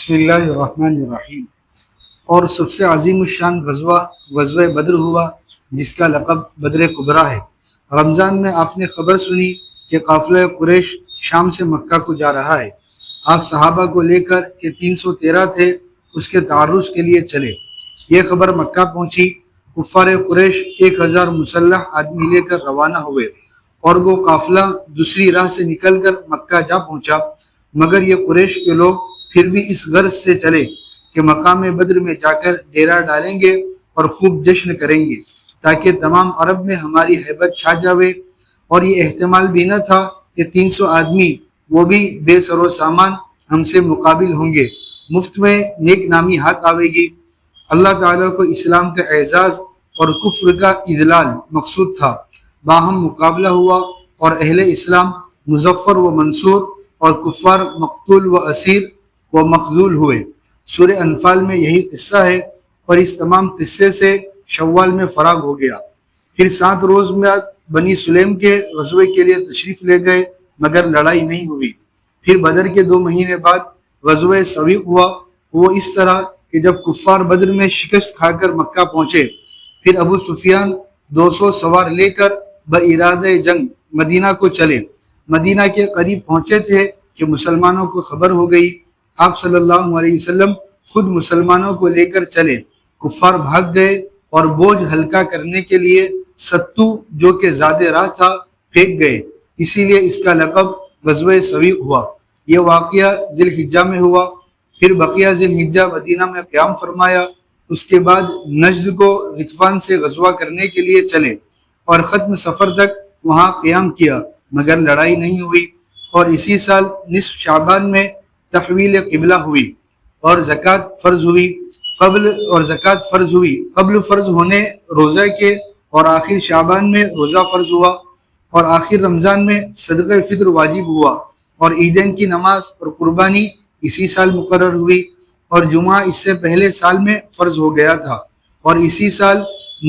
بسم اللہ الرحمن الرحیم۔ اور سب سے عظیم الشان غزوہ بدر ہوا، جس کا لقب بدر کبریٰ ہے۔ رمضان میں آپ نے خبر سنی کہ قافلہ قریش شام سے مکہ کو جا رہا ہے۔ آپ صحابہ کو لے کر کہ 313 تھے اس کے تعرض کے لیے چلے۔ یہ خبر مکہ پہنچی۔ کفار قریش 1000 مسلح آدمی لے کر روانہ ہوئے اور وہ قافلہ دوسری راہ سے نکل کر مکہ جا پہنچا، مگر یہ قریش کے لوگ پھر بھی اس غرض سے چلے کہ مقام بدر میں جا کر ڈیرا ڈالیں گے اور خوب جشن کریں گے تاکہ تمام عرب میں ہماری ہیبت چھا جاوے، اور یہ احتمال بھی نہ تھا کہ 300 آدمی وہ بھی بے سر و سامان ہم سے مقابل ہوں گے، مفت میں نیک نامی ہاتھ آوے گی۔ اللہ تعالیٰ کو اسلام کا اعزاز اور کفر کا اذلال مقصود تھا۔ باہم مقابلہ ہوا اور اہل اسلام مظفر و منصور اور کفار مقتول و اسیر و مخذول ہوئے۔ سورہ انفال میں یہی قصہ ہے، اور اس تمام قصے سے شوال میں فراغ ہو گیا۔ پھر 7 روز بعد بنی سلیم کے غزوے کے لیے تشریف لے گئے، مگر لڑائی نہیں ہوئی۔ پھر بدر کے 2 مہینے بعد غزوہ سویق ہوا۔ وہ اس طرح کہ جب کفار بدر میں شکست کھا کر مکہ پہنچے، پھر ابو سفیان 200 سوار لے کر بارادہ جنگ مدینہ کو چلے۔ مدینہ کے قریب پہنچے تھے کہ مسلمانوں کو خبر ہو گئی۔ آپ صلی اللہ علیہ وسلم خود مسلمانوں کو لے کر چلے۔ کفار بھاگ گئے اور بوجھ ہلکا کرنے کے لیے ستو جو کہ زیادہ راہ تھا پھینک گئے، اسی لیے اس کا لقب غزوہ سویق ہوا۔ یہ واقعہ ذی الحجہ میں ہوا۔ پھر بقیہ ذی الحجہ مدینہ میں قیام فرمایا۔ اس کے بعد نجد کو غطفان سے غزوہ کرنے کے لیے چلے اور ختم سفر تک وہاں قیام کیا، مگر لڑائی نہیں ہوئی۔ اور اسی سال نصف شعبان میں تحویل قبلہ ہوئی اور زکوٰۃ فرض ہوئی۔ قبل فرض ہونے روزہ کے، اور آخر شعبان میں روزہ فرض ہوا، اور آخر رمضان میں صدقہ فطر واجب ہوا، اور عیدین کی نماز اور قربانی اسی سال مقرر ہوئی، اور جمعہ اس سے پہلے سال میں فرض ہو گیا تھا۔ اور اسی سال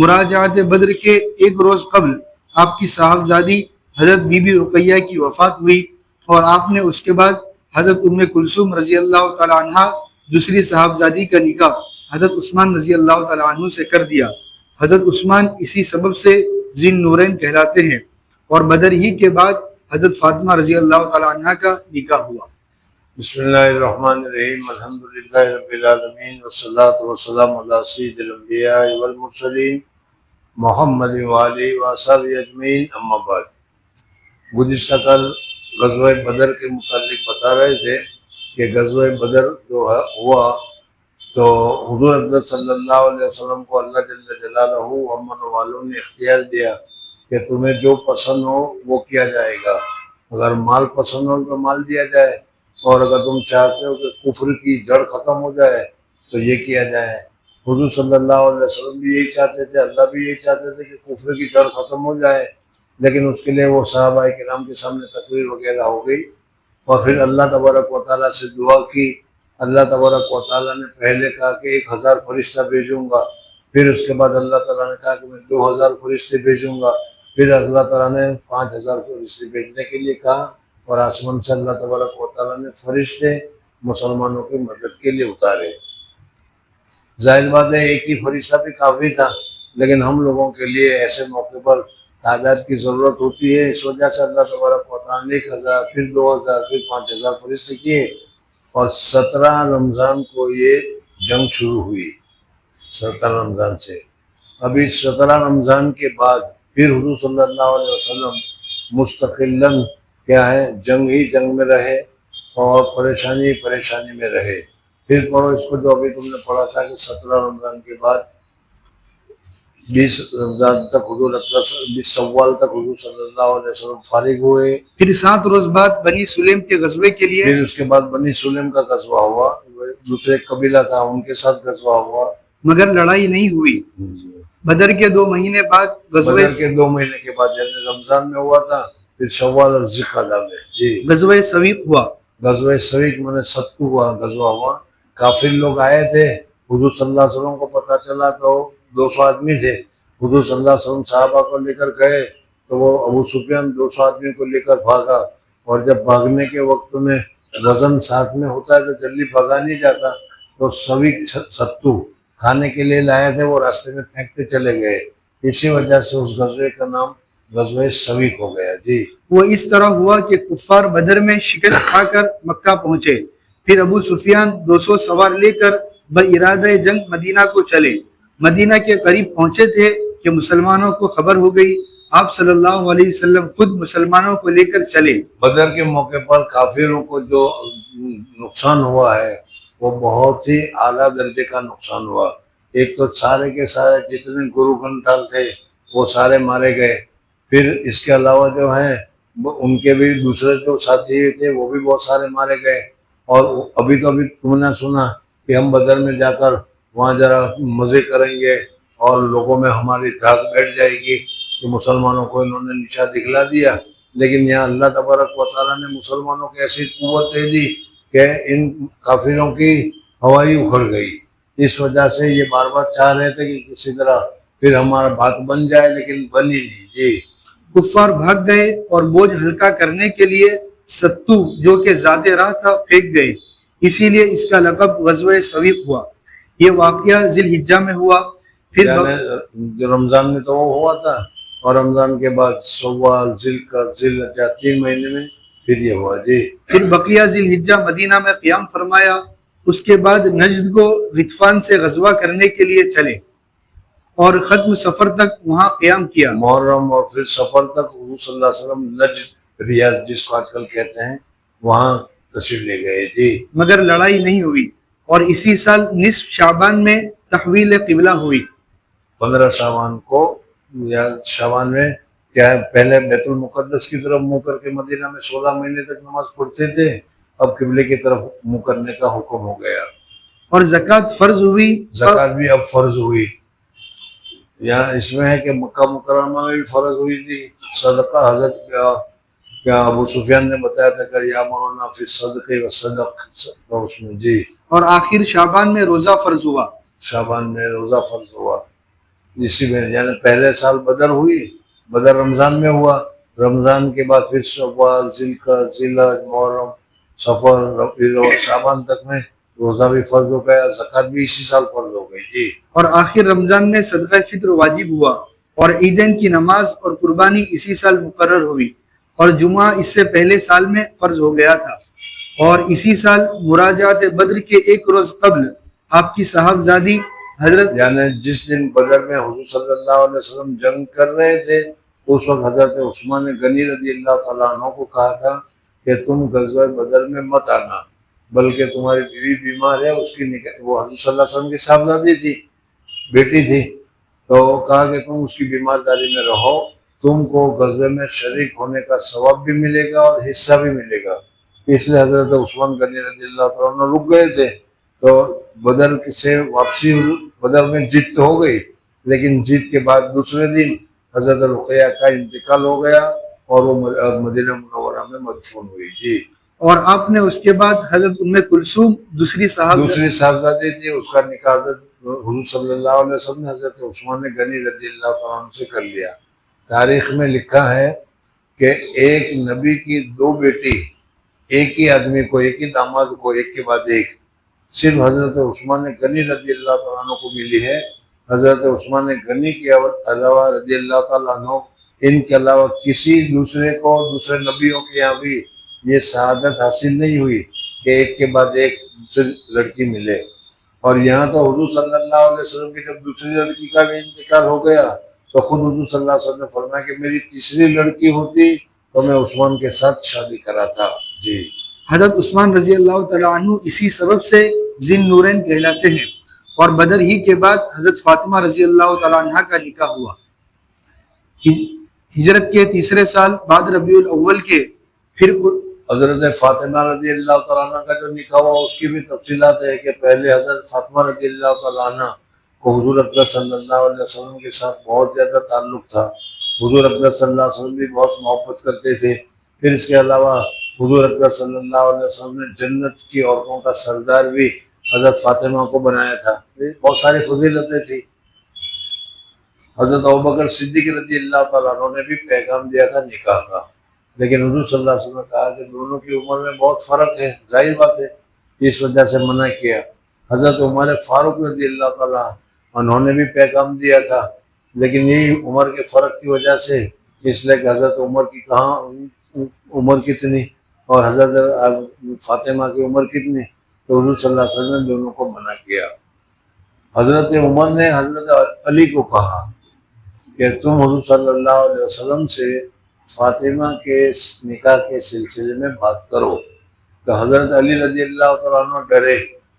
مراجعات بدر کے 1 روز قبل آپ کی صاحبزادی حضرت بی بی رقیہ کی وفات ہوئی، اور آپ نے اس کے بعد حضرت ام کلثوم رضی اللہ تعالیٰ عنہ دوسری صاحبزادی کا نکاح حضرت عثمان رضی اللہ تعالیٰ عنہ سے کر دیا۔ حضرت عثمان اسی سبب سے ذی النورین کہلاتے ہیں، اور بدر ہی کے بعد حضرت فاطمہ رضی اللہ تعالیٰ عنہ کا نکاح ہوا۔ بسم اللہ الرحمن الرحیم، الحمدللہ رب العالمین، والصلاة والسلام علی سید الانبیاء والمرسلین محمد وآلہ وصحبہ اجمعین، اما بعد۔ گزشتہ کل غزوہ بدر کے متعلق بتا رہے تھے کہ غزوہ بدر جو ہوا تو حضور اقدس صلی اللہ علیہ وسلم کو اللہ جل جلالہ امن والوں نے اختیار دیا کہ تمہیں جو پسند ہو وہ کیا جائے گا۔ اگر مال پسند ہو تو مال دیا جائے، اور اگر تم چاہتے ہو کہ کفر کی جڑ ختم ہو جائے تو یہ کیا جائے۔ حضور صلی اللہ علیہ وسلم بھی یہی چاہتے تھے، اللہ بھی یہی چاہتے تھے کہ کفر کی جڑ ختم ہو جائے، لیکن اس کے لیے وہ صحابہ کرام کے سامنے تقریر وغیرہ ہو گئی، اور پھر اللہ تبارک و تعالیٰ سے دعا کی۔ اللہ تبارک و تعالیٰ نے پہلے کہا کہ 1000 فرشتہ بھیجوں گا، پھر اس کے بعد اللہ تعالیٰ نے کہا کہ میں 2000 فرشتے بھیجوں گا، پھر اللہ تعالیٰ نے 5000 فرشتے بھیجنے کے لیے کہا، اور آسمان سے اللہ تبارک و تعالیٰ نے فرشتے مسلمانوں کی مدد کے لیے اتارے۔ ظاہر بات ہے ایک ہی فرشتہ بھی کافی تھا، لیکن ہم لوگوں کے لیے ایسے موقع پر تعداد کی ضرورت ہوتی ہے، اس وجہ سے اللہ تبارک و تعالیٰ نے 1000 پھر 2000 پھر 5000 فرشتے کیے، اور 17 رمضان کو یہ جنگ شروع ہوئی۔ 17 رمضان سے ابھی 17 رمضان کے بعد پھر حضور صلی اللہ علیہ وسلم مستقلاً کیا ہے جنگ ہی جنگ میں رہے اور پریشانی پریشانی میں رہے۔ پھر پڑھو اس کو جو ابھی تم نے پڑھا تھا کہ 17 رمضان کے بعد 20 رمضان تک حضور 20 شوال تک حضور صلی اللہ علیہ وسلم فارغ ہوئے۔ پھر 7 روز بعد بنی سلیم کے غزوے کے لیے، پھر اس کے بعد بنی سلیم کا غزوہ ہوا، دوسرے قبیلہ تھا ان کے ساتھ غزوہ ہوا، مگر لڑائی نہیں ہوئی۔ بدر کے 2 مہینے بعد بدر کے 2 مہینے کے بعد یعنی رمضان میں ہوا تھا، پھر شوال اور ذوالقعدہ میں غزوہ سویق ہوا۔ غزوہ سویق میں ستو ہوا غزوہ ہوا۔ کافر لوگ آئے تھے، حضور صلی اللہ علیہ وسلم کو پتہ چلا تو 200 آدمی تھے، حضور صلی اللہ علیہ وسلم صحابہ کو لے کر گئے تو وہ ابو سفیان 200 آدمی کو لے کر بھاگا، اور جب بھاگنے کے وقت میں وزن ساتھ میں ہوتا ہے تو جلدی بھگا نہیں جاتا. تو سویک ستو کھانے کے لیے لائے تھے, وہ راستے میں پھینکتے چلے گئے, اسی وجہ سے اس غزوے کا نام غزوہ سویک ہو گیا. جی وہ اس طرح ہوا کہ کفار بدر میں شکست کھا کر مکہ پہنچے. پھر ابو سفیان 200 سوار لے کر بارادہ جنگ مدینہ کو چلے. مدینہ کے قریب پہنچے تھے کہ مسلمانوں کو خبر ہو گئی. آپ صلی اللہ علیہ وسلم خود مسلمانوں کو لے کر چلے. بدر کے موقع پر کافروں کو جو نقصان ہوا ہے وہ بہت ہی اعلیٰ درجے کا نقصان ہوا. ایک تو سارے کے سارے جتنے گرو گھنٹال تھے وہ سارے مارے گئے. پھر اس کے علاوہ جو ہیں ان کے بھی دوسرے جو ساتھی تھے وہ بھی بہت سارے مارے گئے. اور ابھی کبھی تم نے سنا کہ ہم بدر میں جا کر وہاں ذرا مزے کریں گے اور لوگوں میں ہماری دھاک بیٹھ جائے گی کہ مسلمانوں کو انہوں نے نیچا دکھلا دیا. لیکن یہاں اللہ تبارک و تعالیٰ نے مسلمانوں کو ایسی قوت دے دی کہ ان کافروں کی ہوائی اکھڑ گئی. اس وجہ سے یہ بار بار چاہ رہے تھے کہ کسی طرح پھر ہمارا بات بن جائے, لیکن بنی نہیں. جی کفار بھاگ گئے اور بوجھ ہلکا کرنے کے لیے ستو جو کہ ذات راہ تھا پھینک گئے. اسی لیے اس کا لقب غزوہ سویق ہوا. یہ واقعہ ذی الحجہ میں ہوا. پھر جو رمضان میں تو وہ ہوا تھا, اور رمضان کے بعد شوال, ذوالقعدہ, ذی الحجہ 3 مہینے میں پھر یہ ہوا. جی پھر بقیہ ذی الحجہ مدینہ میں قیام فرمایا. اس کے بعد نجد کو غطفان سے غزوہ کرنے کے لیے چلے اور ختم سفر تک وہاں قیام کیا. محرم اور پھر سفر تک حضور صلی اللہ علیہ وسلم نجد, ریاض جس کو آج کل کہتے ہیں, وہاں تشریف لے گئے. جی مگر لڑائی نہیں ہوئی. اور اسی سال نصف شعبان میں تحویل قبلہ ہوئی. 15 شعبان کو یا شعبان میں کیا ہے, پہلے بیت المقدس کی طرف منہ کر کے مدینہ میں 16 مہینے تک نماز پڑھتے تھے, اب قبلے کی طرف منہ کرنے کا حکم ہو گیا. اور زکوٰۃ فرض ہوئی. زکوٰۃ بھی اب فرض ہوئی. یہاں اس میں ہے کہ مکہ مکرمہ میں بھی فرض ہوئی تھی. صدقہ حضرت کیا ابو سفیان نے بتایا تھا کہ یا مولانا فی صدقے و صدق تو اس میں. جی اور آخر شعبان میں روزہ فرض ہوا. شعبان میں روزہ فرض ہوا. اسی میں یعنی پہلے سال بدر ہوئی, بدر رمضان میں ہوا, رمضان کے بعد پھر شوال, ذوالقعدہ, ذی الحجہ, محرم, سفر, ربیع اور شعبان تک میں روزہ بھی فرض ہو گیا. زکوٰۃ بھی اسی سال فرض ہو گئی. جی اور آخر رمضان میں صدقہ فطر واجب ہوا. اور عیدین کی نماز اور قربانی اسی سال مقرر ہوئی. اور جمعہ اس سے پہلے سال میں فرض ہو گیا تھا. اور اسی سال مراجعات بدر کے ایک روز قبل آپ کی صاحبزادی حضرت, یعنی جس دن بدر میں حضور صلی اللہ علیہ وسلم جنگ کر رہے تھے اس وقت حضرت عثمان غنی رضی اللہ تعالیٰ عنہ کو کہا تھا کہ تم غزوہ بدر میں مت آنا, بلکہ تمہاری بیوی بیمار ہے, اس کی نکاح, وہ حضور صلی اللہ علیہ وسلم کی صاحبزادی تھی, بیٹی تھی, تو کہا کہ تم اس کی بیمارداری میں رہو, تم کو غزوے میں شریک ہونے کا ثواب بھی ملے گا اور حصہ بھی ملے گا. اس لیے حضرت عثمان غنی رضی اللہ تعالیٰ عنہ رک گئے تھے. تو بدر سے واپسی, بدر میں جیت تو ہو گئی, لیکن جیت کے بعد دوسرے دن حضرت رقیہ کا انتقال ہو گیا اور وہ مدینہ منورہ میں مدفون ہوئی. جی اور آپ نے اس کے بعد حضرت ام کلثوم دوسری صاحبزادی تھی, اس کا نکاح حضور صلی اللہ علیہ وسلم نے حضرت عثمان غنی رضی اللہ تعالیٰ عنہ سے کر لیا. تاریخ میں لکھا ہے کہ ایک نبی کی 2 بیٹی ایک ہی آدمی کو, ایک ہی داماد کو, ایک کے بعد ایک, صرف حضرت عثمان غنی رضی اللہ تعالیٰ عنہ کو ملی ہے. حضرت عثمان غنی کے علاوہ رضی اللہ تعالیٰ عنہ, ان کے علاوہ کسی دوسرے کو, دوسرے نبیوں کے یہاں بھی یہ سعادت حاصل نہیں ہوئی کہ ایک کے بعد ایک دوسری لڑکی ملے. اور یہاں تو حضور صلی اللہ علیہ وسلم کی جب دوسری لڑکی کا بھی انتقال ہو گیا تو خود حضور صلی اللہ علیہ وسلم نے فرمایا کہ میری تیسری لڑکی ہوتی تو میں عثمان کے ساتھ شادی کراتا. جی حضرت عثمان رضی اللہ تعالیٰ عنہ اسی سبب سے ذی النورین کہلاتے ہیں. اور بدر ہی کے بعد حضرت فاطمہ رضی اللہ تعالیٰ عنہ کا نکاح ہوا. ہجرت کے تیسرے سال بعد ربیع الاول کے پھر حضرت فاطمہ رضی اللہ تعالیٰ عنہ کا جو نکاح ہوا اس کی بھی تفصیلات ہے کہ پہلے حضرت فاطمہ رضی اللہ تعالیٰ عنہ کو حضور اکرم صلی اللہ علیہ وسلم کے ساتھ بہت زیادہ تعلق تھا. حضور اکرم صلی اللہ علیہ وسلم بھی بہت محبت کرتے تھے. پھر اس کے علاوہ حضور اکرم صلی اللہ علیہ وسلم نے جنت کی عورتوں کا سردار بھی حضرت فاطمہ کو بنایا تھا. بہت ساری فضیلتیں تھیں. حضرت ابوبکر صدیق رضی اللہ تعالیٰ عنہ نے بھی پیغام دیا تھا نکاح کا. لیکن حضور صلی اللہ علیہ وسلم نے کہا کہ دونوں کی عمر میں بہت فرق ہے، ظاہر بات ہے، اس وجہ سے منع کیا۔ حضرت عمر فاروق رضی اللہ تعالیٰ انہوں نے بھی پیغام دیا تھا، لیکن یہی عمر کے فرق کی وجہ سے، اس لیے کہ حضرت عمر کی کہاں عمر کتنی اور حضرت فاطمہ کی عمر کتنی، تو حضور صلی اللہ علیہ وسلم نے دونوں کو منع کیا۔ حضرت عمر نے حضرت علی کو کہا کہ تم حضور صلی اللہ علیہ وسلم سے فاطمہ کے نکاح کے سلسلے میں بات کرو۔ تو حضرت علی رضی اللہ تعالیٰ عنہ ڈرے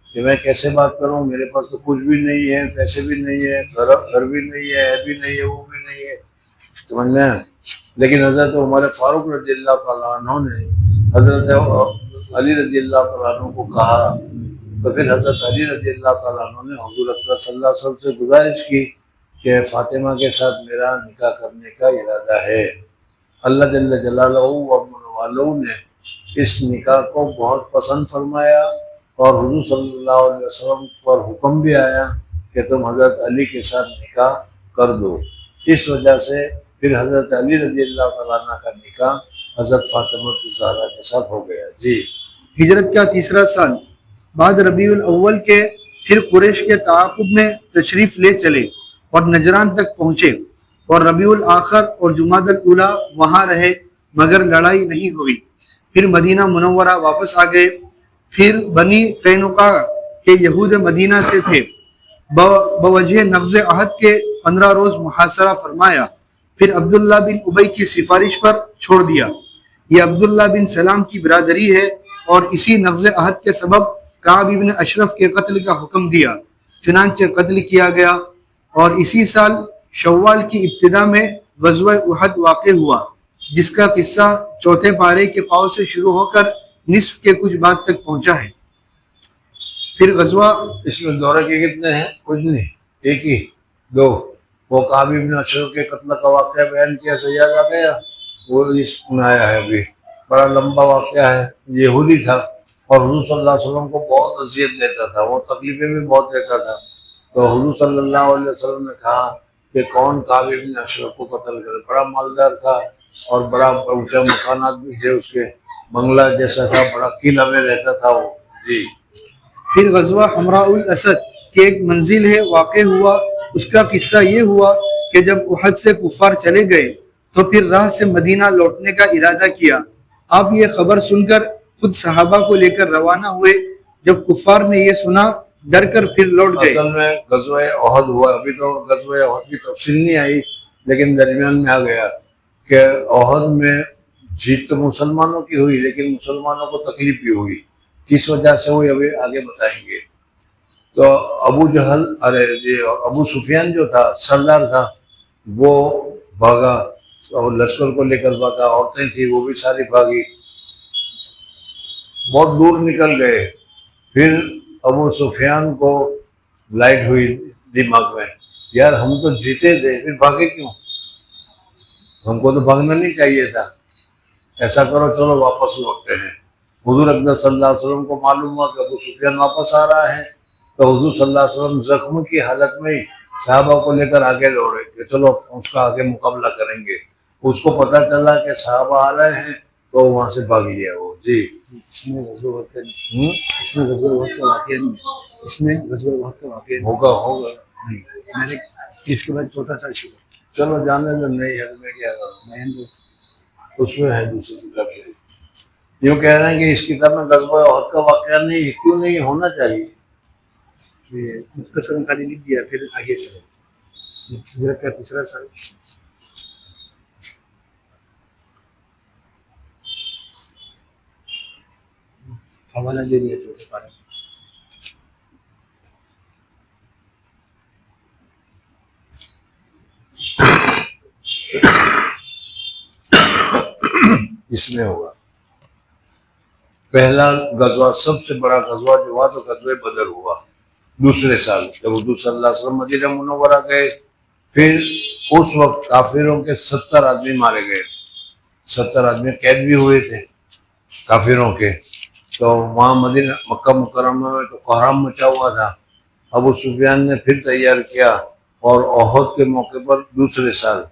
کہ میں کیسے بات کروں، میرے پاس تو کچھ بھی نہیں ہے، پیسے بھی نہیں ہے، گھر بھی نہیں ہے، بھی نہیں ہے، وہ بھی نہیں ہے، سمجھ میں۔ لیکن حضرت عمر فاروق رضی اللہ تعالیٰ عنہ نے حضرت علی رضی اللہ تعالیٰ عنہ کو کہا، تو پھر حضرت علی رضی اللہ تعالیٰ عنہ نے حضور اکرم صلی اللہ علیہ وسلم سے گزارش کی کہ فاطمہ کے ساتھ میرا نکاح کرنے کا ارادہ ہے۔ اللہ جل جلالہ و والہ نے اس نکاح کو بہت پسند فرمایا، اور حضور صلی اللہ علیہ وسلم پر حکم بھی آیا کہ تم حضرت علی کے ساتھ نکاح کر دو۔ اس وجہ سے پھر حضرت علی رضی اللہ تعالیٰ عنہ کا نکاح حضرت فاطمہ الزہرا کے ساتھ ہو گیا۔ جی، ہجرت کا تیسرا سال بعد ربیع الاول کے پھر قریش کے تعاقب میں تشریف لے چلے اور نجران تک پہنچے، اور ربیع الاخر اور جمادی الاولیٰ وہاں رہے، مگر لڑائی نہیں ہوئی۔ پھر مدینہ منورہ واپس آ گئے۔ پھر بنی قینقاع کے یہود مدینہ سے تھے، بوجہ نقض عہد کے 15 روز محاصرہ فرمایا، پھر عبداللہ بن ابی کی سفارش پر چھوڑ دیا۔ یہ عبداللہ بن سلام کی برادری ہے، اور اسی نقض عہد کے سبب کعب بن اشرف کے قتل کا حکم دیا، چنانچہ قتل کیا گیا۔ اور اسی سال شوال کی ابتدا میں غزوہ احد واقع ہوا، جس کا قصہ چوتھے پارے کے پاؤں سے شروع ہو کر نصف کے کچھ بعد تک پہنچا ہے۔ پھر غزوہ اس میں دورہ کے کتنے ہیں؟ کچھ نہیں، ایک ہی، دو۔ وہ کعب بن اشرف کے قتل کا واقعہ بیان کیا تھا، یاد آ گیا، وہ اس میں آیا ہے ابھی، بڑا لمبا واقعہ ہے۔ یہودی تھا اور حضور صلی اللہ علیہ وسلم کو بہت اذیت دیتا تھا، وہ تکلیفیں بھی بہت دیتا تھا۔ تو حضور صلی اللہ علیہ وسلم نے کہا کہ کون کعب بن اشرف کو قتل کرے، بڑا مالدار تھا اور بڑا اونچا مکانات بھی تھے، اس کے بنگلہ جیسا تھا، بڑا قلعہ میں رہتا تھا وہ۔ جی، پھر غزوہ حمراء الاسد کے ایک منزل ہے واقع ہوا۔ اس کا قصہ یہ ہوا کہ جب احد سے کفار چلے گئے تو پھر راہ سے مدینہ لوٹنے کا ارادہ کیا۔ آپ یہ خبر سن کر خود صحابہ کو لے کر روانہ ہوئے۔ جب کفار نے یہ سنا، ڈر کر پھر لوٹ گئے۔ اصل میں غزوہ احد ہوا، ابھی تو غزوہ احد کی تفصیل نہیں آئی، لیکن درمیان میں آ گیا کہ احد میں جیت تو مسلمانوں کی ہوئی، لیکن مسلمانوں کو تکلیف بھی ہوئی، کس وجہ سے ہوئی ابھی آگے بتائیں گے۔ تو ابو جہل، ابو سفیان جو تھا سردار تھا، وہ بھاگا اور لشکر کو لے کر بھاگا، عورتیں تھیں وہ بھی ساری بھاگی، بہت دور نکل گئے۔ پھر ابو سفیان کو لائٹ ہوئی دماغ میں، یار ہم تو جیتے تھے، پھر بھاگے کیوں؟ ہم کو تو بھاگنا نہیں چاہیے تھا۔ ایسا کرو چلو واپس لوٹتے ہیں۔ حضور اکرم صلی اللہ علیہ وسلم کو معلوم ہوا کہ ابو سفیان واپس آ رہا ہے، تو حضور صلی اللہ علیہ وسلم زخم کی حالت میں ہی صحابہ کو لے کر آگے دوڑے کہ چلو اس کا آگے مقابلہ کریں گے۔ اس کو پتہ چلا کہ صحابہ آ رہے ہیں تو وہاں سے بھاگ لیا وہ۔ جی، اس میں غزوہ احد کا واقعہ نہیں ہے، اس میں غزوہ احد کا واقعہ ہوگا نہیں، میں نے اس کے بعد چوتھا سال شروع چلو جانے دو، نہیں ہے میں کیا کروں، اس میں ہے دوسری کتاب میں۔ یوں کہہ رہے ہیں کہ اس کتاب میں غزوہ احد کا واقعہ نہیں، کیوں نہیں ہونا چاہیے؟ مختصراً خالی لکھ دیا، پھر آگے چلے۔ ہجرت کا تیسرا سال حوالہ دے دیا چوتھے پارے۔ اس میں ہوگا پہلا غزوہ، سب سے بڑا غزوہ جو ہوا تو غزوہ بدر ہوا دوسرے سال، جب حضور صلی اللہ علیہ وسلم مدینہ منورہ گئے۔ پھر اس وقت کافروں کے 70 آدمی مارے گئے تھے، 70 آدمی قید بھی ہوئے تھے کافروں کے۔ تو وہاں مدینہ مکہ مکرمہ میں تو کوہرام مچا ہوا تھا۔ ابو سفیان نے پھر تیار کیا، اور احد کے موقع پر دوسرے سال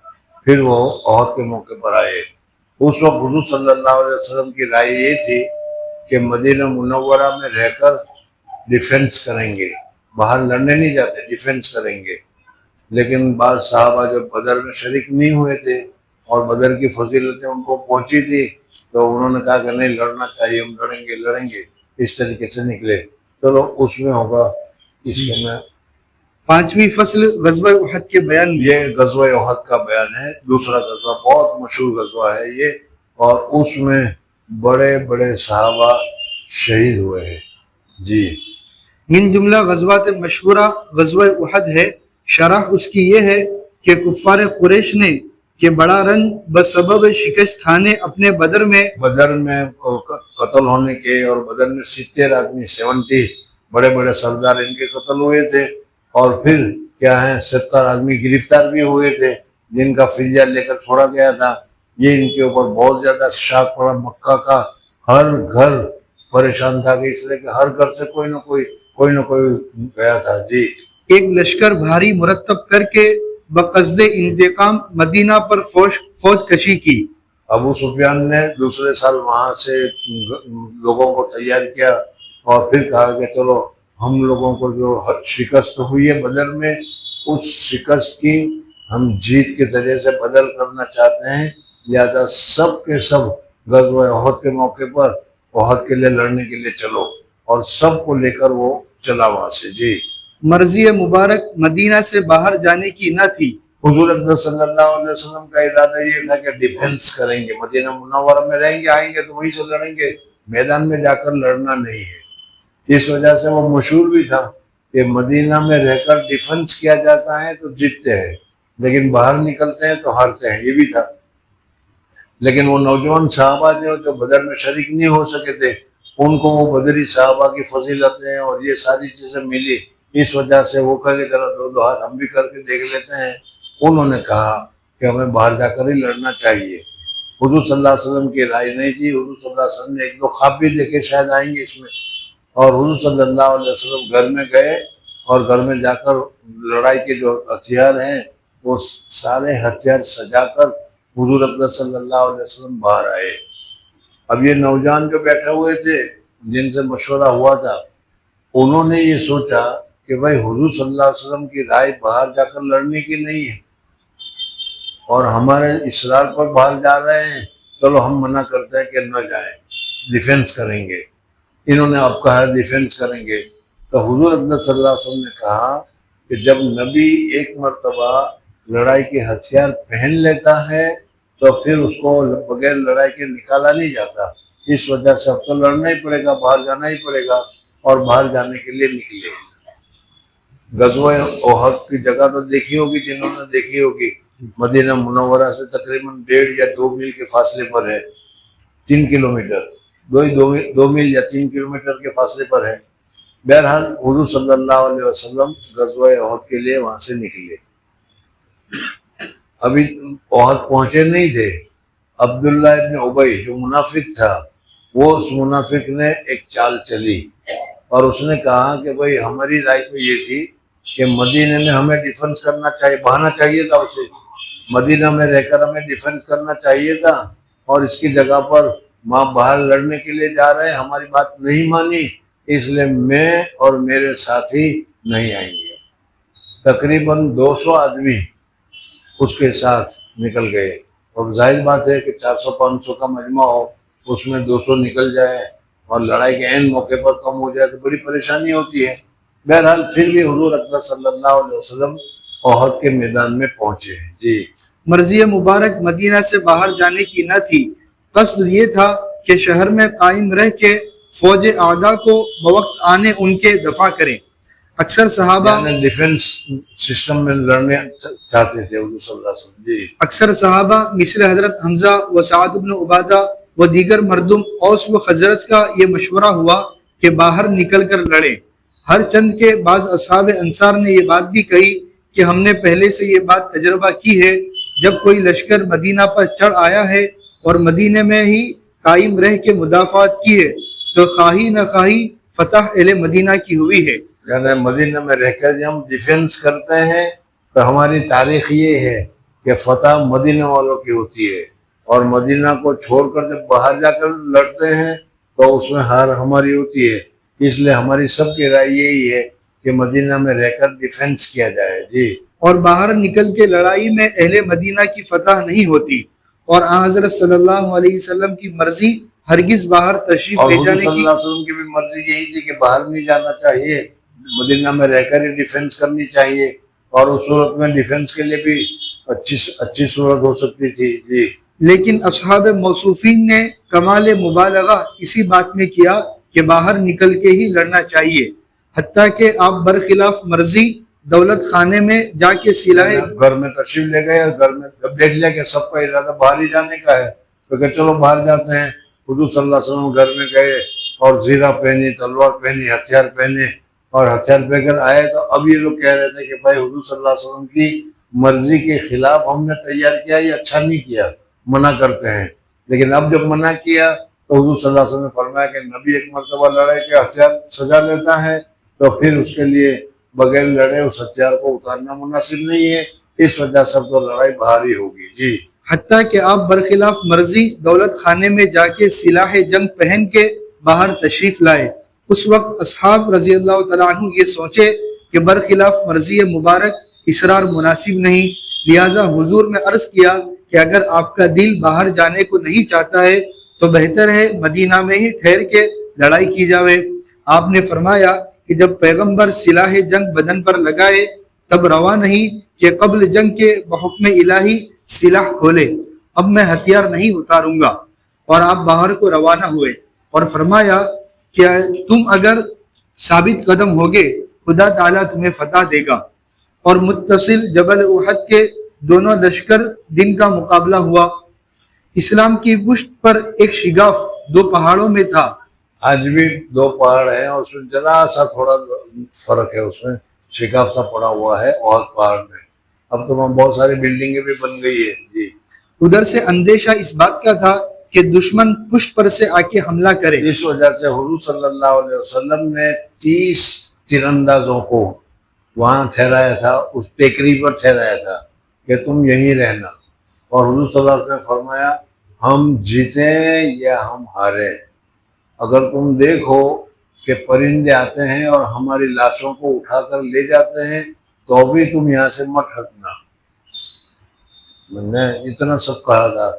پھر وہ احد کے موقع پر آئے۔ اس وقت حضور صلی اللہ علیہ وسلم کی رائے یہ تھی کہ مدینہ منورہ میں رہ کر ڈیفینس کریں گے، باہر لڑنے نہیں جاتے، ڈیفینس کریں گے۔ لیکن بعض صحابہ جب بدر میں شریک نہیں ہوئے تھے اور بدر کی فضیلتیں ان کو پہنچی تھی تو انہوں نے کہا کہ نہیں، لڑنا چاہیے، ہم لڑیں گے، اس طریقے سے نکلے۔ چلو اس میں ہوگا، اس کے میں 5ویں فصل غزوہ احد کے بیان میں۔ یہ غزوہ احد کا بیان ہے، دوسرا غزوہ، بہت مشہور غزوہ ہے یہ، اور اس میں بڑے بڑے صحابہ شہید ہوئے ہیں۔ جی من جملہ غزوات مشہورہ غزوہ احد ہے۔ شرح اس کی یہ ہے کہ کفار قریش نے کہ بڑا رنج بسبب شکست کھانے اپنے بدر میں قتل ہونے کے، اور بدر میں 70 آدمی 70 بڑے بڑے سردار ان کے قتل ہوئے تھے، اور پھر کیا ہے 70 آدمی گرفتار بھی ہوئے تھے جن کا فدیہ لے کر چھوڑا گیا تھا۔ یہ ان کے اوپر بہت زیادہ شاق پڑا، مکہ کا ہر گھر پریشان تھا کہ اس لیے کہ ہر گھر سے کوئی نہ کوئی گیا تھا۔ جی ایک لشکر بھاری مرتب کر کے بقصد انتقام مدینہ پر فوج کشی کی۔ ابو سفیان نے دوسرے سال وہاں سے لوگوں کو تیار کیا اور پھر کہا کہ چلو ہم لوگوں کو جو شکست ہوئی ہے بدر میں، اس شکست کی ہم جیت کے ذریعے سے بدل کرنا چاہتے ہیں، لہذا سب کے سب غزوہ احد کے موقع پر احد کے لیے لڑنے کے لیے چلو، اور سب کو لے کر وہ چلا وہاں سے۔ جی مرضی مبارک مدینہ سے باہر جانے کی نہ تھی۔ حضور اکرم صلی اللہ علیہ وسلم کا ارادہ یہ تھا کہ ڈیفینس کریں گے، مدینہ منورہ میں رہیں گے، آئیں گے تو وہیں سے لڑیں گے، میدان میں جا کر لڑنا نہیں ہے۔ اس وجہ سے وہ مشہور بھی تھا کہ مدینہ میں رہ کر ڈیفینس کیا جاتا ہے تو جیتتے ہیں، لیکن باہر نکلتے ہیں تو ہارتے ہیں، یہ بھی تھا۔ لیکن وہ نوجوان صحابہ جو بدر میں شریک نہیں ہو سکے تھے، ان کو وہ بدری صحابہ کی فضیلتیں اور یہ ساری چیزیں ملی، اس وجہ سے وہ کہا کہ ذرا دو ہاتھ ہم بھی کر کے دیکھ لیتے ہیں۔ انہوں نے کہا کہ ہمیں باہر جا کر ہی لڑنا چاہیے۔ حضور صلی اللہ علیہ وسلم کی رائے نہیں تھی، حضور صلی اللہ علیہ وسلم نے ایک دو خواب بھی دیکھے شاید آئیں گے اس میں، اور حضور صلی اللہ علیہ وسلم گھر میں گئے اور گھر میں جا کر لڑائی کے جو ہتھیار ہیں وہ سارے ہتھیار سجا کر حضور اکرم صلی اللہ علیہ وسلم باہر آئے۔ اب یہ نوجوان جو بیٹھے ہوئے تھے جن سے مشورہ ہوا تھا، انہوں نے یہ سوچا کہ بھائی حضور صلی اللہ علیہ وسلم کی رائے باہر جا کر لڑنے کی نہیں ہے، اور ہمارے اصرار پر باہر جا رہے ہیں، چلو ہم منع کرتے ہیں کہ نہ جائیں، ڈیفینس کریں گے۔ انہوں نے اب کہا ڈیفینس کریں گے، تو حضور اکرم صلی اللہ علیہ وسلم نے کہا کہ جب نبی ایک مرتبہ لڑائی کے ہتھیار پہن لیتا ہے تو پھر اس کو بغیر لڑائی کے نکالا نہیں جاتا، اس وجہ سے اب تو لڑنا ہی پڑے گا، باہر جانا ہی پڑے گا، اور باہر جانے کے لیے نکلے۔ غزوہ احد کی جگہ تو دیکھی ہوگی جنہوں نے دیکھی ہوگی، مدینہ منورہ سے تقریباً 1.5 یا 2 میل کے فاصلے پر ہے، 3 کلومیٹر، 2 میل یا 3 کلومیٹر کے فاصلے پر ہے۔ بہرحال حضور صلی اللہ علیہ وسلم غزوہ احد کے لیے وہاں سے نکلے۔ ابھی احد پہنچے نہیں تھے، عبداللہ ابن ابی جو منافق تھا، وہ اس منافق نے ایک چال چلی اور اس نے کہا کہ بھائی ہماری رائے تو یہ تھی کہ مدینہ میں ہمیں ڈیفنس کرنا چاہیے، بہانا چاہیے تھا اسے، مدینہ میں رہ کر ہمیں ڈیفنس کرنا چاہیے تھا، اور اس کی جگہ پر وہاں باہر لڑنے کے لیے جا رہے ہیں، ہماری بات نہیں مانی، اس لیے میں اور میرے ساتھی نہیں آئیں گے۔ تقریباً 200 آدمی اس کے ساتھ نکل گئے، اور ظاہر بات ہے کہ 400-500 کا مجمع ہو، اس میں 200 نکل جائے اور لڑائی کے عین موقع پر کم ہو جائے تو بڑی پریشانی ہوتی ہے۔ بہرحال پھر بھی حضور اکرم صلی اللہ علیہ وسلم احد کے میدان میں پہنچے ہیں۔ جی مرضی مبارک مدینہ سے باہر جانے کی نہ تھی، قصد یہ تھا کہ شہر میں قائم رہ کے فوج اعداء کو بوقت آنے ان کے دفاع کریں۔ اکثر صحابہ یعنی ڈیفنس سسٹم میں لڑنے چاہتے تھے حضور صلی اللہ علیہ وسلم۔ جی اکثر صحابہ مثل حضرت حمزہ و سعد بن عبادہ و دیگر مردم اوس و خزرج کا یہ مشورہ ہوا کہ باہر نکل کر لڑیں۔ ہر چند کے بعض اصحاب انصار نے یہ بات بھی کہی کہ ہم نے پہلے سے یہ بات تجربہ کی ہے، جب کوئی لشکر مدینہ پر چڑھ آیا ہے اور مدینہ میں ہی قائم رہ کے مدافعات کی ہے تو خواہی نہ خواہی فتح اہل مدینہ کی ہوئی ہے۔ یعنی مدینہ میں رہ کر جب ہم ڈیفنس کرتے ہیں تو ہماری تاریخ یہ ہے کہ فتح مدینہ والوں کی ہوتی ہے، اور مدینہ کو چھوڑ کر جب باہر جا کر لڑتے ہیں تو اس میں ہار ہماری ہوتی ہے، اس لیے ہماری سب کی رائے یہی ہے کہ مدینہ میں رہ کر ڈیفینس کیا جائے۔ جی، اور باہر نکل کے لڑائی میں اہل مدینہ کی فتح نہیں ہوتی، اور آن حضرت صلی اللہ علیہ وسلم کی مرضی ہرگز باہر تشریف اور لے حضور جانے صلی کی اللہ علیہ وسلم کی بھی مرضی یہی تھی کہ باہر نہیں جانا چاہیے، مدینہ میں رہ کر ہی ڈیفینس کرنی چاہیے، اور اس صورت میں ڈیفینس کے لیے بھی اچھی صورت ہو سکتی تھی۔ جی، لیکن اصحاب موصوفین نے کمال مبالغہ اسی بات میں کیا کہ باہر نکل کے ہی لڑنا چاہیے، حتیٰ کہ آپ برخلاف مرضی دولت خانے میں جا کے سلاح گھر میں تشریف لے گئے، گھر میں جب دیکھ لیا کہ سب کا ارادہ باہر ہی جانے کا ہے تو کہ چلو باہر جاتے ہیں، حضور صلی اللہ علیہ وسلم گھر میں گئے اور زیرہ پہنی، تلوار پہنی، ہتھیار پہنے، اور ہتھیار پہ کر آئے تو اب یہ لوگ کہہ رہے تھے کہ بھائی حضور صلی اللہ علیہ وسلم کی مرضی کے خلاف ہم نے تیار کیا، یہ اچھا نہیں کیا، منع کرتے ہیں۔ لیکن اب جب منع کیا تو حضور صلی اللہ علیہ وسلم نے فرمایا کہ نبی ایک مرتبہ لڑائی کے ہتھیار سجا لیتا ہے تو پھر اس کے لیے بغیر لڑے اس ہتھیار کو اتارنا مناسب نہیں ہے، اس وجہ سے تو لڑائی باہر ہی ہوگی۔ جی، حتیٰ کہ آپ برخلاف مرضی دولت خانے میں جا کے سلاح جنگ پہن کے باہر تشریف لائے۔ اس وقت اصحاب رضی اللہ تعالیٰ عنہ یہ سوچے کہ برخلاف مرضی مبارک اصرار مناسب نہیں، لہٰذا حضور میں عرض کیا کہ اگر آپ کا دل باہر جانے کو نہیں چاہتا ہے تو بہتر ہے مدینہ میں ہی ٹھہر کے لڑائی کی جاوے۔ آپ نے فرمایا کہ جب پیغمبر سلاح جنگ بدن پر لگائے تب روا نہیں کہ قبل جنگ کے بحکم الہی سلاح کھولے، اب میں ہتھیار نہیں اتاروں گا، اور آپ باہر کو روانہ ہوئے اور فرمایا کہ تم اگر ثابت قدم ہوگے خدا تعالیٰ تمہیں فتح دے گا۔ اور متصل جبل احد کے دونوں لشکر دن کا مقابلہ ہوا۔ اسلام کی پشت پر ایک شگاف دو پہاڑوں میں تھا۔ آج بھی دو پہاڑ ہیں اور اس میں ذرا سا تھوڑا فرق ہے، اس میں شکاف سا پڑا ہوا ہے احد پہاڑ میں۔ اب تو وہاں بہت ساری بلڈنگیں بھی بن گئی ہے۔ جی، ادھر سے اندیشہ اس بات کا تھا کہ دشمن پشت پر سے آ کے حملہ کرے۔ اس وجہ سے حضور صلی اللہ علیہ وسلم نے 30 تیراندازوں کو وہاں ٹھہرایا تھا، اس ٹیکری پر ٹھہرایا تھا کہ تم یہیں رہنا، اور حضور صلی اللہ علیہ وسلم نے فرمایا ہم جیتیں یا ہم ہاریں، اگر تم دیکھو کہ پرندے آتے ہیں اور ہماری لاشوں کو اٹھا کر لے جاتے ہیں تو بھی تم یہاں سے مت ہٹنا۔ میں نے اتنا سب کہا تھا،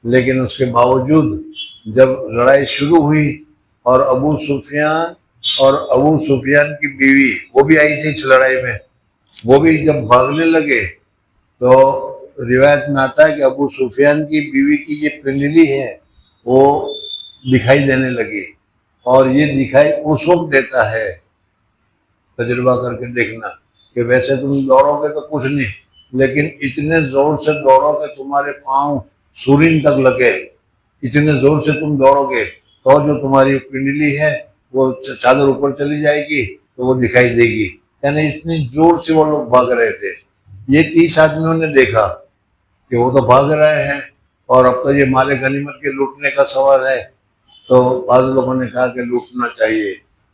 لیکن اس کے باوجود جب لڑائی شروع ہوئی اور ابو سفیان کی بیوی وہ بھی آئی تھی اس لڑائی میں، وہ بھی جب بھاگنے لگے تو روایت میں آتا ہے کہ ابو سفیان کی بیوی کی یہ پنڈلی ہے وہ دکھائی دینے لگی، اور یہ دکھائی اس وقت دیتا ہے، تجربہ کر کے دیکھنا، کہ ویسے تم دوڑو گے تو کچھ نہیں، لیکن اتنے زور سے دوڑو کہ تمہارے پاؤں سورین تک لگے، اتنے زور سے تم دوڑو گے تو جو تمہاری پنڈلی ہے وہ چادر اوپر چلی جائے گی تو وہ دکھائی دے گی، یعنی اتنی زور سے وہ لوگ بھاگ رہے تھے۔ یہ 30 آدمیوں نے دیکھا کہ وہ تو بھاگ رہے ہیں اور اب تو یہ مال غنیمت کے لوٹنے کا سوال ہے، تو بعض لوگوں نے کہا کہ لوٹنا چاہیے۔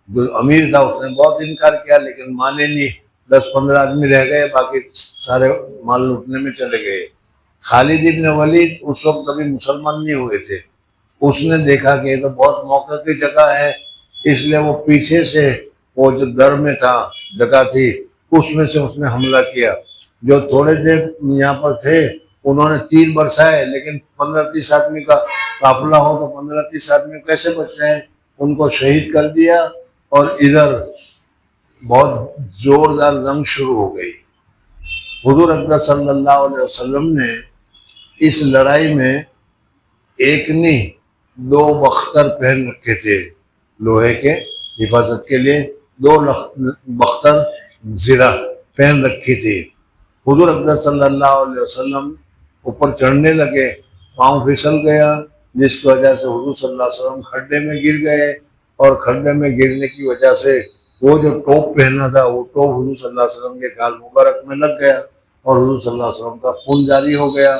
جو امیر تھا اس نے بہت انکار کیا لیکن مانے نہیں، 10-15 آدمی رہ گئے، باقی سارے مال لوٹنے میں چلے گئے۔ خالد ابن ولید اس وقت ابھی مسلمان نہیں ہوئے تھے، اس نے دیکھا کہ یہ تو بہت موقع کی جگہ ہے، اس لیے وہ پیچھے سے وہ جو در میں تھا جگہ تھی اس میں سے اس نے حملہ کیا۔ جو تھوڑے دیر یہاں پر تھے انہوں نے تیر برسائے، لیکن 15-30 آدمی کا قافلہ ہو تو 15-30 آدمی کیسے بچتے ہیں، ان کو شہید کر دیا، اور ادھر بہت زوردار جنگ شروع ہو گئی۔ حضور اقدس صلی اللہ علیہ وسلم نے اس لڑائی میں ایک نہیں 2 بختر پہن رکھے تھے، لوہے کے حفاظت کے لیے 2 بختر زرہ پہن رکھی تھی۔ حضور اقدس صلی اللہ علیہ وسلم اوپر چڑھنے لگے، پاؤں پھسل گیا، جس کی وجہ سے حضور صلی اللہ علیہ وسلم کھڈے میں گر گئے، اور کھڈے میں گرنے کی وجہ سے وہ جو ٹوپ پہنا تھا وہ ٹوپ حضور صلی اللہ علیہ وسلم کے گال مبارک میں لگ گیا، اور حضور صلی اللہ علیہ وسلم کا خون جاری ہو گیا،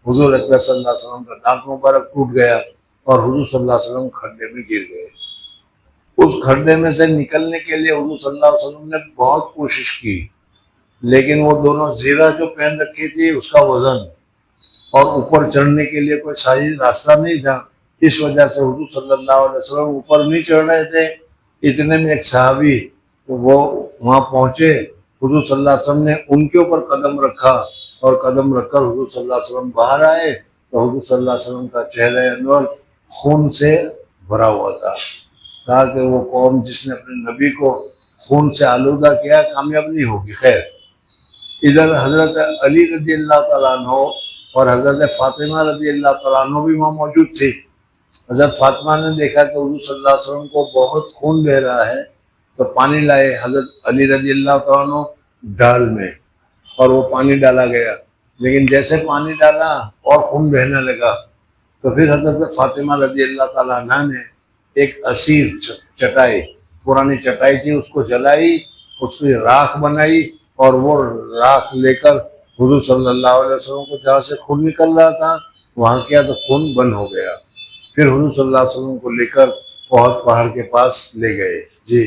حضور اقدس صلی اللہ علیہ وسلم کا دانت مبارک ٹوٹ گیا، اور حضور صلی اللہ علیہ وسلم کھڈے میں گر گئے۔ اس کھڈے میں سے نکلنے کے لیے حضور صلی اللہ علیہ وسلم نے بہت کوشش کی، لیکن وہ دونوں زیرہ جو پہن رکھی تھی اس کا وزن اور اوپر چڑھنے کے لیے کوئی صحیح راستہ نہیں تھا، اس وجہ سے حضور صلی اللہ علیہ وسلم اوپر نہیں چڑھ رہے تھے۔ اتنے میں ایک صحابی وہ وہاں پہنچے، حضور صلی اللہ علیہ وسلم نے ان کے اوپر قدم رکھا اور قدم رکھ کر حضور صلی اللہ علیہ وسلم باہر آئے تو حضور صلی اللہ علیہ وسلم کا چہرہ انور خون سے بھرا ہوا تھا۔ کہا کہ وہ قوم جس نے اپنے نبی کو خون سے آلودہ کیا کامیاب نہیں ہوگی۔ خیر، ادھر حضرت علی رضی اللہ تعالیٰ عنہ اور حضرت فاطمہ رضی اللہ تعالیٰ عنہ بھی وہاں موجود تھے۔ حضرت فاطمہ نے دیکھا کہ حضور صلی اللہ علیہ وسلم کو بہت خون بہہ رہا ہے تو پانی لائے حضرت علی رضی اللہ تعالیٰ عنہ ڈال میں، اور وہ پانی ڈالا گیا، لیکن جیسے پانی ڈالا اور خون بہنے لگا تو پھر حضرت فاطمہ رضی اللہ تعالیٰ عنہ نے ایک اسیر چٹائی، پرانی چٹائی تھی، اس کو جلائی، اس کی راکھ بنائی اور وہ راکھ لے کر حضور صلی اللہ علیہ وسلم کو جہاں سے خون نکل رہا تھا وہاں کیا تو خون بند ہو گیا۔ پھر حضور صلی اللہ علیہ وسلم کو لے کر احد پہاڑ کے پاس لے گئے۔ جی،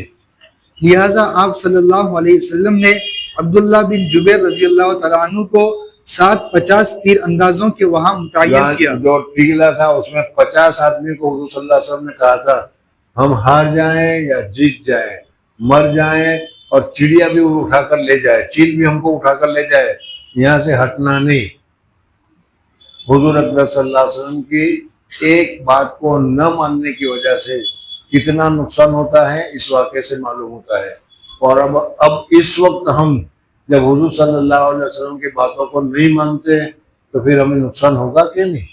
لہٰذا آپ صلی اللہ علیہ وسلم نے عبداللہ بن جبیر رضی اللہ تعالیٰ عنہ کو 50 تیر اندازوں کے وہاں متعین کیا۔ جو ٹیلا تھا اس میں 50 آدمی کو حضور صلی اللہ علیہ وسلم نے کہا تھا ہم ہار جائیں یا جیت جائیں، مر جائیں اور چڑیا بھی اٹھا کر لے جائے، چیل بھی ہم کو اٹھا کر لے جائے، یہاں سے ہٹنا نہیں۔ حضور اکبر صلی اللہ علیہ وسلم کی ایک بات کو نہ ماننے کی وجہ سے کتنا نقصان ہوتا ہے اس واقعے سے معلوم ہوتا ہے۔ اور اب اس وقت ہم جب حضور صلی اللہ علیہ وسلم کی باتوں کو نہیں مانتے تو پھر ہمیں نقصان ہوگا کہ نہیں؟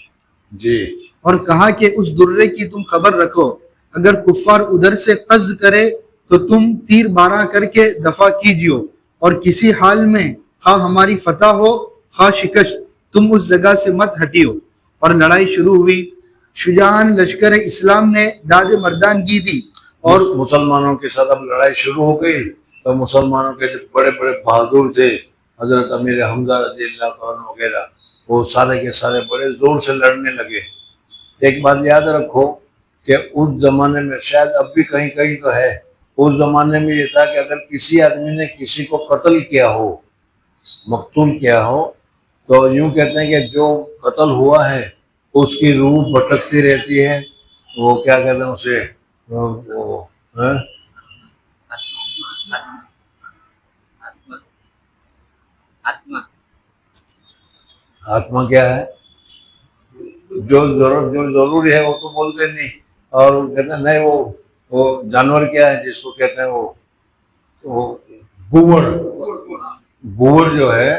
جی، اور کہا کہ اس درے کی تم خبر رکھو، اگر کفار ادھر سے قصد کرے تو تم تیر بارہ کر کے دفع کیجیو، اور کسی حال میں خواہ ہماری فتح ہو خواہ شکست تم اس جگہ سے مت ہٹیو۔ اور لڑائی شروع ہوئی، شجاعان لشکر اسلام نے داد مردانگی دی اور مسلمانوں کے ساتھ اب لڑائی شروع ہو گئی تو مسلمانوں کے جو بڑے بڑے بہادر تھے حضرت امیر حمزہ رضی اللہ عنہ وغیرہ، وہ سارے کے سارے بڑے زور سے لڑنے لگے۔ ایک بات یاد رکھو کہ اس زمانے میں شاید اب بھی کہیں کہیں تو ہے، اس زمانے میں یہ تھا کہ اگر کسی آدمی نے کسی کو قتل کیا ہو، مقتول کیا ہو، تو یوں کہتے ہیں کہ جو قتل ہوا ہے اس کی روح بھٹکتی رہتی ہے، وہ کیا کہتے ہیں اسے، آتما کیا ہے، جو ضروری ہے وہ تو بولتے نہیں، اور وہ کہتے ہیں نہیں وہ جانور کیا ہے جس کو کہتے ہیں وہ گوڑ، گوڑ جو ہے،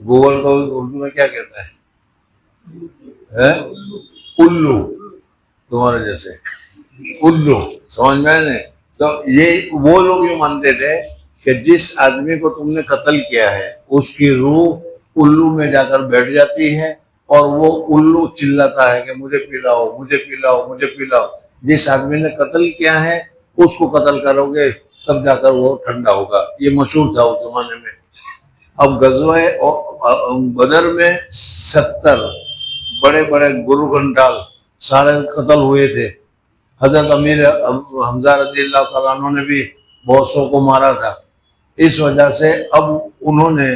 گوڑ کو اردو میں کیا کہتا ہے؟ الو، تمہارے جیسے الو، سمجھ میں نہیں؟ تو یہ وہ لوگ یہ مانتے تھے کہ جس آدمی کو تم نے قتل کیا ہے اس کی روح الو میں جا کر بیٹھ جاتی ہے اور وہ الو چلاتا ہے کہ مجھے پلاؤ، مجھے پلاؤ، مجھے پلاؤ۔ جس آدمی نے قتل کیا ہے اس کو قتل کرو گے تب جا کر وہ ٹھنڈا ہوگا، یہ مشہور تھا اس زمانے میں۔ اب غزوہ بدر میں 70 بڑے بڑے گرو گھنٹال سارے قتل ہوئے تھے۔ حضرت امیر حمزہ رضی اللہ تعالیٰ عنہ نے بھی بہت سو کو مارا تھا۔ اس وجہ سے اب انہوں نے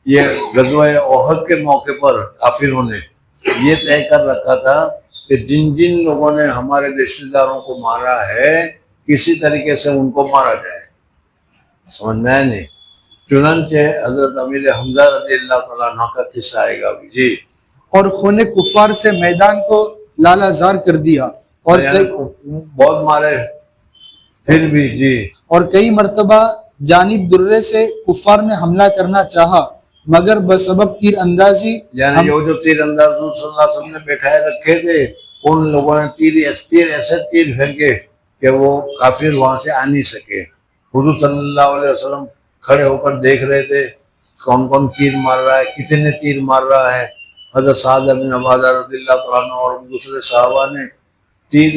یہ غزوہ احد کے موقع پر کافروں نے یہ طے کر رکھا تھا کہ جن جن لوگوں نے ہمارے رشتہ داروں کو مارا ہے کسی طریقے سے ان کو مارا جائے، سمجھ میں آیا نہیں؟ چنانچہ حضرت امیر حمزہ رضی اللہ تعالیٰ عنہ کا قصہ آئے گا بھی۔ جی، اور خون کفار سے میدان کو لالہ زار کر دیا اور بہت مارے پھر بھی۔ جی، اور کئی مرتبہ جانب درے سے کفار نے حملہ کرنا چاہا مگر بسبب تیر اندازی یعنی جو تیر انداز حضور صلی اللہ علیہ وسلم نے بیٹھائے رکھے تھے ان لوگوں نے ایسے تیر پھینکے کہ وہ کافر وہاں سے آ نہیں سکے۔ حضور صلی اللہ علیہ وسلم کھڑے ہو کر دیکھ رہے تھے کون کون تیر مار رہا ہے، کتنے تیر مار رہا ہے۔ حضرت سعد بن عبادہ رضی اللہ تعالیٰ عنہ اور دوسرے صحابہ نے تیر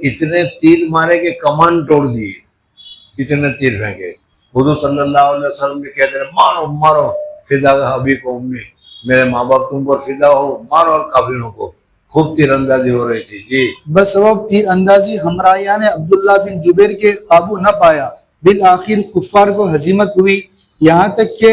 اتنے تیر مارے کہ کمان توڑ دیے، اتنے تیر پھینکے۔ حضور صلی اللہ علیہ وسلم بھی کہتے ہیں مارو مارو فدا ابی کو امی، میرے ماں باپ تم پر فدا ہو، مارو اور کافروں کو۔ خوب تیر اندازی ہو رہی تھی۔ جی، بسبب تیر اندازی ہمراہیان عبداللہ بن جبیر کے قابو نہ پایا، بالآخر کفار کو ہزیمت ہوئی، یہاں تک کہ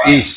30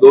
2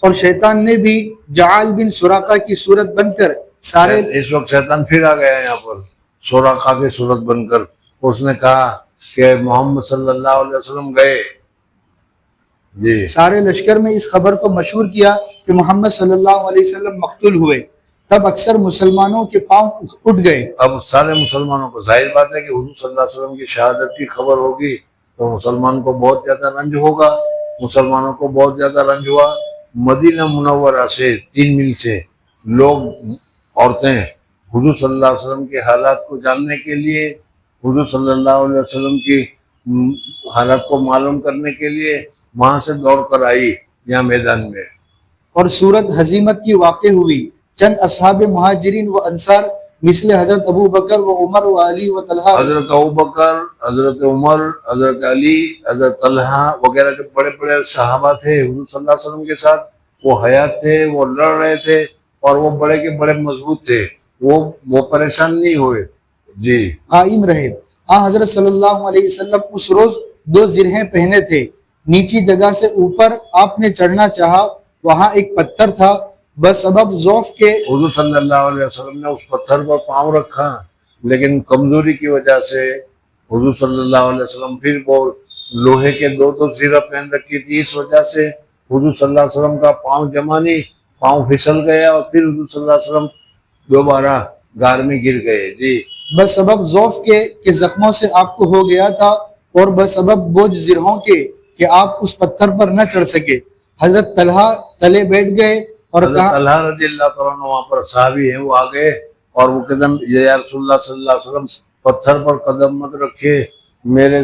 اور شیطان نے بھی جعال بن سراقہ کی صورت بن کر سارے اس وقت شیطان پھر آ گیا یہاں پر سوراقہ کی صورت بن کر. اس نے کہا کہ محمد صلی اللہ علیہ وسلم گئے. جی، سارے لشکر میں اس خبر کو مشہور کیا کہ محمد صلی اللہ علیہ وسلم مقتول ہوئے. تب اکثر مسلمانوں کے پاؤں اٹھ گئے. اب سارے مسلمانوں کو ظاہر بات ہے کہ حضور صلی اللہ علیہ وسلم کی شہادت کی خبر ہوگی تو مسلمان کو بہت زیادہ رنج ہوگا. مسلمانوں کو بہت زیادہ رنج ہوا. مدینہ منورہ سے 3 میل سے لوگ، عورتیں حضور صلی اللہ علیہ وسلم کے حالات کو جاننے کے لیے، حضور صلی اللہ علیہ وسلم کی حالات کو معلوم کرنے کے لیے وہاں سے دوڑ کر آئی یہاں میدان میں. اور صورت حزیمت کی واقع ہوئی. چند اصحاب مہاجرین و انصار مثل حضرت ابو بکر و عمر و علی و طلحہ، حضرت ابوبکر، حضرت عمر، حضرت علی، حضرت طلحہ وغیرہ جو بڑے بڑے صحابہ تھے حضور صلی اللہ علیہ وسلم کے ساتھ، وہ حیات تھے، وہ لڑ رہے تھے اور وہ بڑے کے بڑے مضبوط تھے. وہ پریشان نہیں ہوئے. جی، قائم رہے. حضرت صلی اللہ علیہ وسلم اس روز 2 زرہیں پہنے تھے. نیچی جگہ سے اوپر آپ نے چڑھنا چاہا. وہاں ایک پتھر تھا. بسبب ضعف کے حضور صلی اللہ علیہ وسلم نے اس پتھر پر پاؤں رکھا، لیکن کمزوری کی وجہ سے حضور صلی اللہ علیہ وسلم پھر وہ لوہے کے 2 زرہ پہن رکھی تھی، اس وجہ سے حضور صلی اللہ علیہ وسلم کا پاؤں جمع نہیں، پاؤں پھسل گیا اور پھر حضور صلی اللہ علیہ وسلم دوبارہ غار میں گر گئے. جی، بسبب ضعف کے کہ زخموں سے آپ کو ہو گیا تھا، اور بسبب بوجھ زرہوں کے کہ آپ اس پتھر پر نہ چڑھ سکے. حضرت طلحہ تلے بیٹھ گئے اور حضرت کہا، طلحہ رضی اللہ تعالیٰ عنہ وہاں پر صحابی ہیں، وہ آگئے اور وہ قدم، یا رسول اللہ صلی اللہ علیہ وسلم پتھر پر قدم مت رکھے، میرے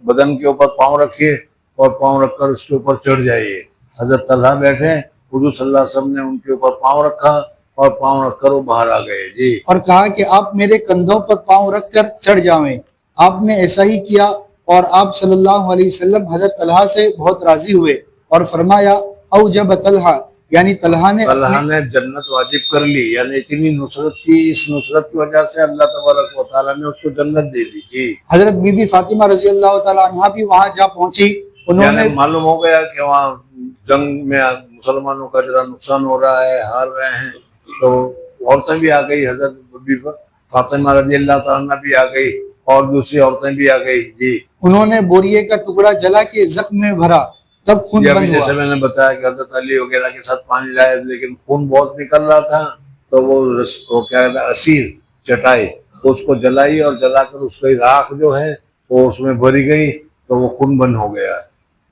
بدن کے اوپر پاؤں رکھیے اور پاؤں رکھ کر اس کے اوپر چڑھ جائیے. حضرت طلحہ بیٹھے، حضور صلی اللہ علیہ وسلم نے ان کے اوپر پاؤں رکھا اور پاؤں رکھ کر وہ باہر آ گئے. جی، اور کہا کہ آپ میرے کندھوں پر پاؤں رکھ کر چڑھ جاویں. آپ نے ایسا ہی کیا اور آپ صلی اللہ علیہ وسلم حضرت طلحہ سے بہت راضی ہوئے اور فرمایا، اوجب طلحہ، یعنی طلحہ نے جنت واجب کر لی. یعنی اتنی نصرت کی، اس نصرت کی وجہ سے اللہ تبارک و تعالیٰ نے اس کو جنت دے دی. جی، حضرت بی بی فاطمہ رضی اللہ تعالیٰ عنہا بھی وہاں جا پہنچی. انہوں نے یعنی معلوم ہو گیا کہ وہاں جنگ میں مسلمانوں کا ذرا نقصان ہو رہا ہے، ہار رہے ہیں، تو عورتیں بھی آ گئی. حضرت بی بی فاطمہ رضی اللہ تعالیٰ عنہ بھی آ گئی اور دوسری عورتیں بھی آ گئی. جی، انہوں نے بوریے کا ٹکڑا جلا کے زخم میں بھرا. تب خون ابھی بند ہوا. جیسے میں نے بتایا کہ حضرت علی وغیرہ کے ساتھ پانی لائے، لیکن خون بہت نکل رہا تھا، تو وہ کیا کہتا ہے، اسیر چٹائی، اس کو جلائی اور جلا کر اس کی راکھ جو ہے وہ اس میں بھری گئی تو وہ خون بند ہو گیا.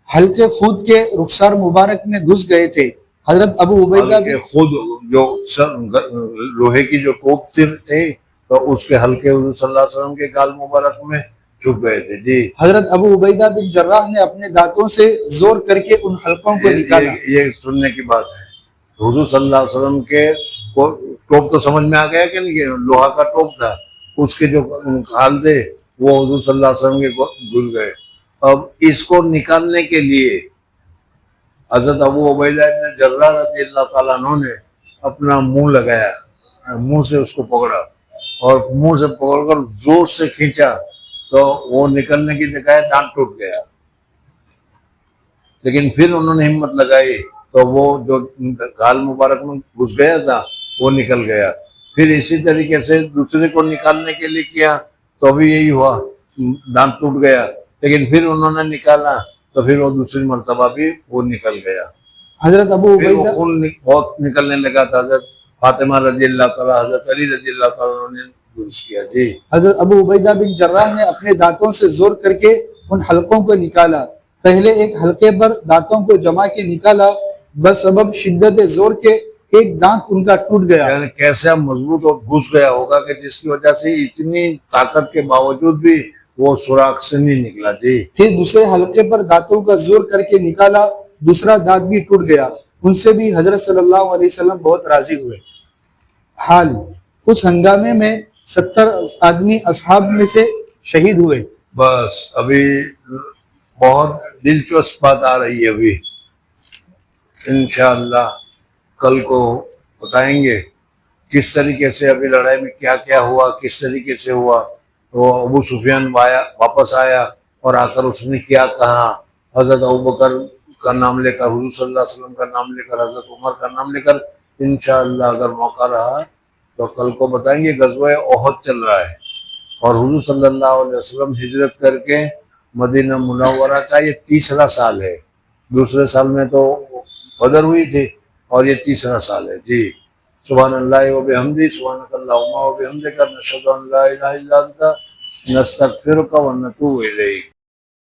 ہلکے خود کے رخسار مبارک میں گھس گئے تھے. حضرت ابو عبیدہ ہلکے خود جو لوہے کی جو کوپ تھے تو اس کے ہلکے حضور صلی اللہ علیہ وسلم کے گال مبارک میں چھپ گئے تھے. جی، حضرت ابو عبیدہ بن جراح نے اپنے دانتوں سے زور کر کے ان حلقوں کو نکالا. یہ سننے کی بات ہے. حضور صلی اللہ علیہ وسلم کے ٹوپ تو سمجھ میں آ گیا کہ نہیں، کہ لوہا کا ٹوپ تھا، اس کے جو کھال تھے وہ حضور صلی اللہ علیہ وسلم کے گل گئے. اب اس کو نکالنے کے لیے حضرت ابو عبیدہ بن جراح رضی اللہ تعالیٰ عنہ نے اپنا منہ لگایا، منہ سے اس کو پکڑا اور منہ سے پکڑ کر زور سے کھینچا تو وہ نکلنے کی جگہ دانت ٹوٹ گیا. لیکن پھر انہوں نے ہمت لگائی تو وہ جو گال مبارک میں گھس گیا تھا وہ نکل گیا. پھر اسی طریقے سے دوسرے کو نکالنے کے لیے کیا تو بھی یہی ہوا، دانت ٹوٹ گیا. لیکن پھر انہوں نے نکالا تو پھر وہ دوسری مرتبہ بھی وہ نکل گیا. حضرت ابو پھر وہ عبیدہ خون بہت نکلنے لگا تھا. حضرت فاطمہ رضی اللہ تعالیٰ، حضرت علی رضی اللہ تعالیٰ نے درست کیا. جی، حضرت ابو عبیدہ بن جراح نے اپنے دانتوں سے زور کر کے ان حلقوں کو نکالا. پہلے ایک حلقے پر دانتوں کو جما کے نکالا. بس سبب شدت زور کے ایک دانت ان کا ٹوٹ گیا. یعنی کیسا مضبوط اور گھس گیا ہوگا کہ جس کی وجہ سے اتنی طاقت کے باوجود بھی وہ سوراخ سے نہیں نکلا. جی، پھر دوسرے حلقے پر دانتوں کا زور کر کے نکالا. دوسرا دانت بھی ٹوٹ گیا. ان سے بھی حضرت صلی اللہ علیہ وسلم بہت راضی ہوئے. حال اس ہنگامے میں 70 آدمی اصحاب میں سے شہید ہوئے. بس ابھی بہت دلچسپ بات آ رہی ہے. ابھی انشاءاللہ کل کو بتائیں گے کس طریقے سے ابھی لڑائی میں کیا کیا ہوا، کس طریقے سے ہوا. وہ ابو سفیان واپس آیا اور آ کر اس نے کیا کہا حضرت ابوبکر کا نام لے کر، حضور صلی اللہ علیہ وسلم کا نام لے کر، حضرت عمر کا نام لے کر انشاءاللہ اگر موقع رہا تو کل کو بتائیں گے۔ غزوہ احد چل رہا ہے اور حضور صلی اللہ علیہ وسلم ہجرت کر کے مدینہ منورہ کا یہ 30واں سال ہے۔ دوسرے سال میں تو بدر ہوئی تھی اور یہ 30واں سال ہے جی۔ سبحان اللہ و بحمدہ، سبحانک اللہم و بحمدک، نشہد ان لا الہ الا انت، نستغفرک و نتوب الیک۔